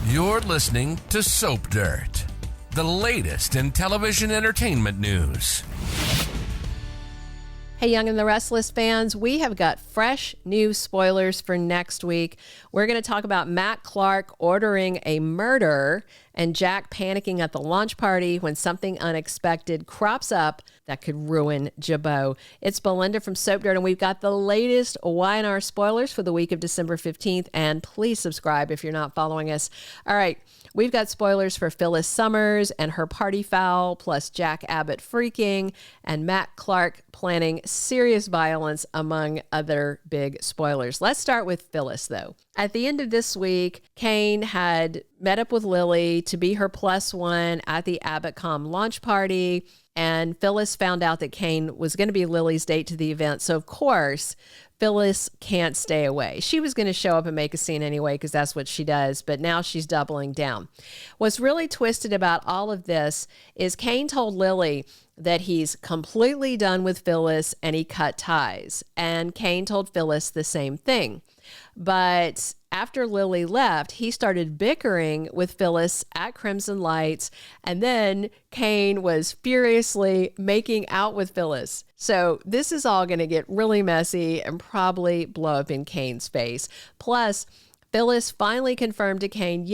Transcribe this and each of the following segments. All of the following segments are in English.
You're listening to Soap Dirt, the latest in television entertainment news. Hey, Young and the Restless fans, we have got fresh new spoilers for next week. We're going to talk about Matt Clark ordering a murder and Jack panicking at the launch party when something unexpected crops up that could ruin Jabot. It's Belinda from Soap Dirt, and we've got the latest Y&R spoilers for the week of December 15th, and please subscribe if you're not following us. All right, we've got spoilers for Phyllis Summers and her party foul, plus Jack Abbott freaking, and Matt Clark planning serious violence, among other big spoilers. Let's start with Phyllis, though. At the end of this week, Cane had met up with Lily to be her +1 at the Abbottcom launch party, and Phyllis found out that Cane was going to be Lily's date to the event. So, of course, Phyllis can't stay away. She was going to show up and make a scene anyway because that's what she does, but now she's doubling down. What's really twisted about all of this is Cane told Lily that he's completely done with Phyllis and he cut ties. And Cane told Phyllis the same thing. But after Lily left, he started bickering with Phyllis at Crimson Lights, and then Cane was furiously making out with Phyllis. So this is all going to get really messy and probably blow up in Cane's face. Plus, Phyllis finally confirmed to Cane,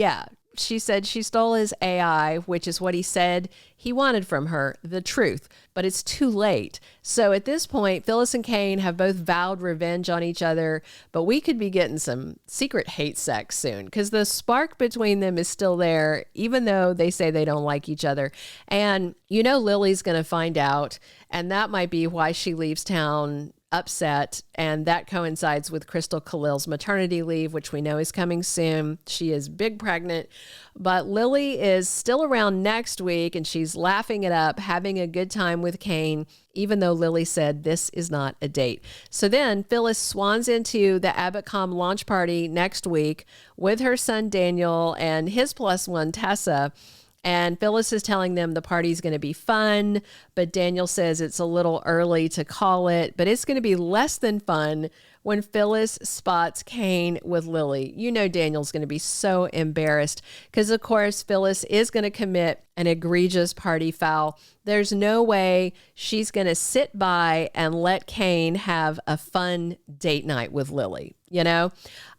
she said she stole his AI, which is what he said he wanted from her, the truth. But it's too late. So at this point, Phyllis and Cane have both vowed revenge on each other, but we could be getting some secret hate sex soon because the spark between them is still there, even though they say they don't like each other. And Lily's going to find out, and that might be why she leaves town upset, and that coincides with Christel Khalil's maternity leave, which we know is coming soon. She is big pregnant, but Lily is still around next week, and she's laughing it up, having a good time with Cane, even though Lily said this is not a date. So then Phyllis swans into the Abbottcom launch party next week with her son Daniel and his +1 Tessa. And Phyllis is telling them the party's going to be fun, but Daniel says it's a little early to call it, but it's going to be less than fun when Phyllis spots Cane with Lily. Daniel's going to be so embarrassed because, of course, Phyllis is going to commit an egregious party foul. There's no way she's going to sit by and let Cane have a fun date night with Lily.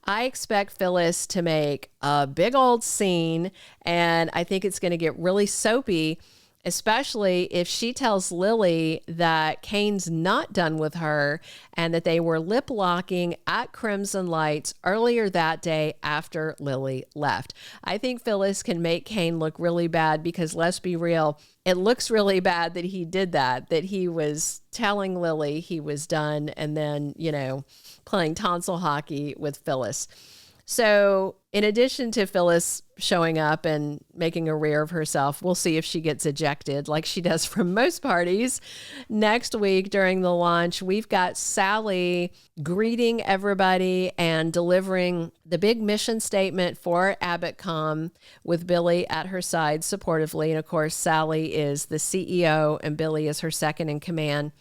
I expect Phyllis to make a big old scene, and I think it's going to get really soapy, especially if she tells Lily that Cane's not done with her and that they were lip locking at Crimson Lights earlier that day after Lily left. I think Phyllis can make Cane look really bad because, let's be real, it looks really bad that he did that he was telling Lily he was done and then, playing tonsil hockey with Phyllis. So in addition to Phyllis showing up and making a rear of herself, we'll see if she gets ejected like she does from most parties. Next week during the launch, we've got Sally greeting everybody and delivering the big mission statement for Abbottcom with Billy at her side supportively. And of course, Sally is the CEO and Billy is her second in command.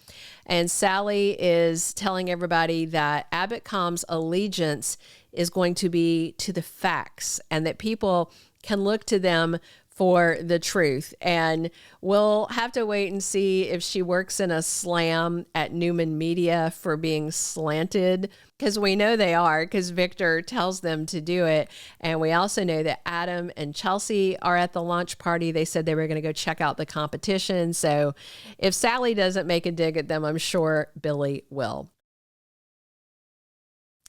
And Sally is telling everybody that Abbottcom's allegiance is going to be to the facts and that people can look to them for the truth. And we'll have to wait and see if she works in a slam at Newman Media for being slanted, because we know they are, because Victor tells them to do it. And we also know that Adam and Chelsea are at the launch party. They said they were going to go check out the competition. So if Sally doesn't make a dig at them, I'm sure Billy will.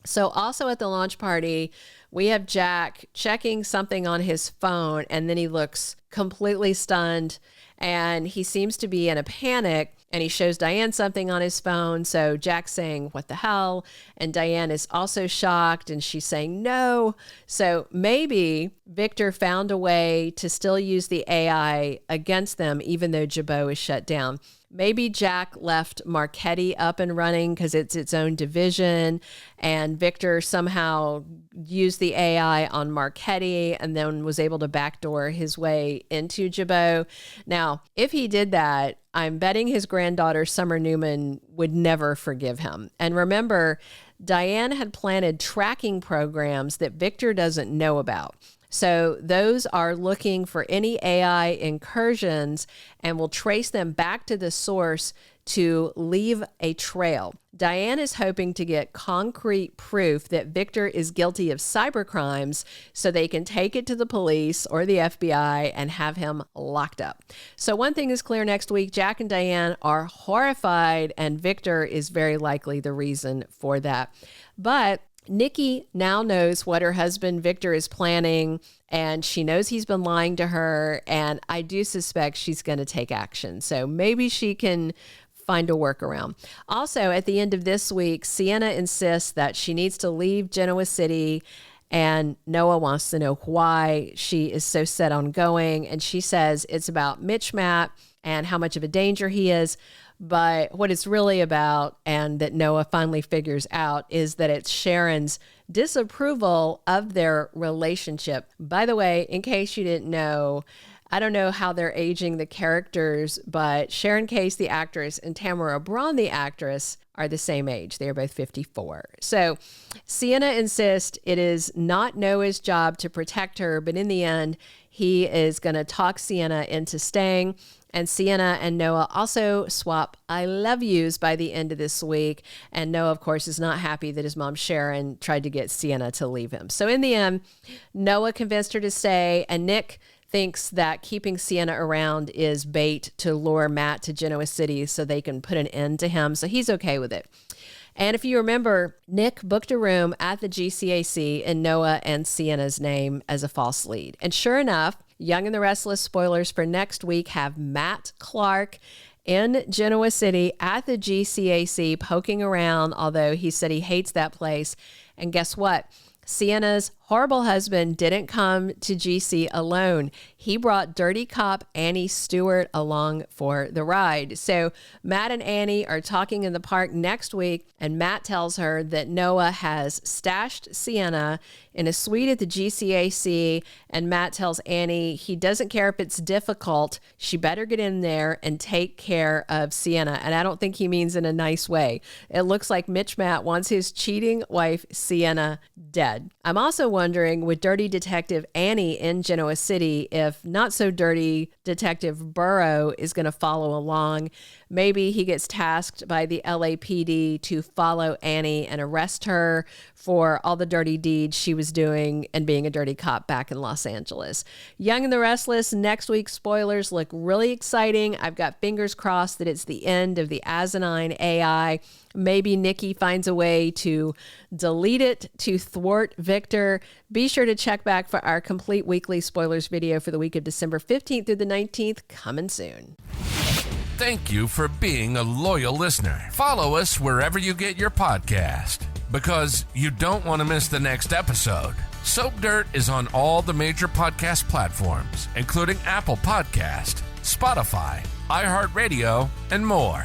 So also at the launch party, we have Jack checking something on his phone, and then he looks completely stunned, and he seems to be in a panic, and he shows Diane something on his phone. So Jack's saying, "What the hell?" And Diane is also shocked, and she's saying no. So maybe Victor found a way to still use the AI against them, even though Jabot is shut down. Maybe Jack left Marchetti up and running because it's its own division, and Victor somehow used the AI on Marchetti and then was able to backdoor his way into Jabot. Now, if he did that, I'm betting his granddaughter, Summer Newman, would never forgive him. And remember, Diane had planted tracking programs that Victor doesn't know about. So those are looking for any AI incursions and will trace them back to the source to leave a trail. Diane is hoping to get concrete proof that Victor is guilty of cybercrimes so they can take it to the police or the FBI and have him locked up. So one thing is clear next week, Jack and Diane are horrified, and Victor is very likely the reason for that. But Nikki now knows what her husband Victor is planning, and she knows he's been lying to her, and I do suspect she's going to take action. So maybe she can find a workaround. Also, at the end of this week, Sienna insists that she needs to leave Genoa City, and Noah wants to know why she is so set on going, and she says it's about Mitch Matt and how much of a danger he is. But what it's really about, and that Noah finally figures out, is that it's Sharon's disapproval of their relationship. By the way, in case you didn't know, I don't know how they're aging the characters, but Sharon Case, the actress, and Tamara Braun, the actress, are the same age. They are both 54. So Sienna insists it is not Noah's job to protect her, but in the end, he is going to talk Sienna into staying. And Sienna and Noah also swap I love yous by the end of this week. And Noah, of course, is not happy that his mom Sharon tried to get Sienna to leave him. So in the end, Noah convinced her to stay, and Nick thinks that keeping Sienna around is bait to lure Matt to Genoa City so they can put an end to him. So he's okay with it. And if you remember, Nick booked a room at the GCAC in Noah and Sienna's name as a false lead. And sure enough, Young and the Restless spoilers for next week have Matt Clark in Genoa City at the GCAC poking around, although he said he hates that place. And guess what? Sienna's horrible husband didn't come to GC alone. He brought dirty cop Annie Stewart along for the ride. So Matt and Annie are talking in the park next week, and Matt tells her that Noah has stashed Sienna in a suite at the GCAC, and Matt tells Annie he doesn't care if it's difficult. She better get in there and take care of Sienna. And I don't think he means in a nice way. It looks like Mitch Matt wants his cheating wife, Sienna, dead. I'm also wondering, with Dirty Detective Annie in Genoa City, if not so dirty Detective Burrow is going to follow along. Maybe he gets tasked by the LAPD to follow Annie and arrest her for all the dirty deeds she was doing and being a dirty cop back in Los Angeles. Young and the Restless, next week's spoilers look really exciting. I've got fingers crossed that it's the end of the asinine AI. Maybe Nikki finds a way to delete it to thwart Victor. Be sure to check back for our complete weekly spoilers video for the week of December 15th through the 19th, coming soon. Thank you for being a loyal listener. Follow us wherever you get your podcast, because you don't want to miss the next episode. Soap Dirt is on all the major podcast platforms, including Apple Podcast, Spotify, iHeartRadio, and more.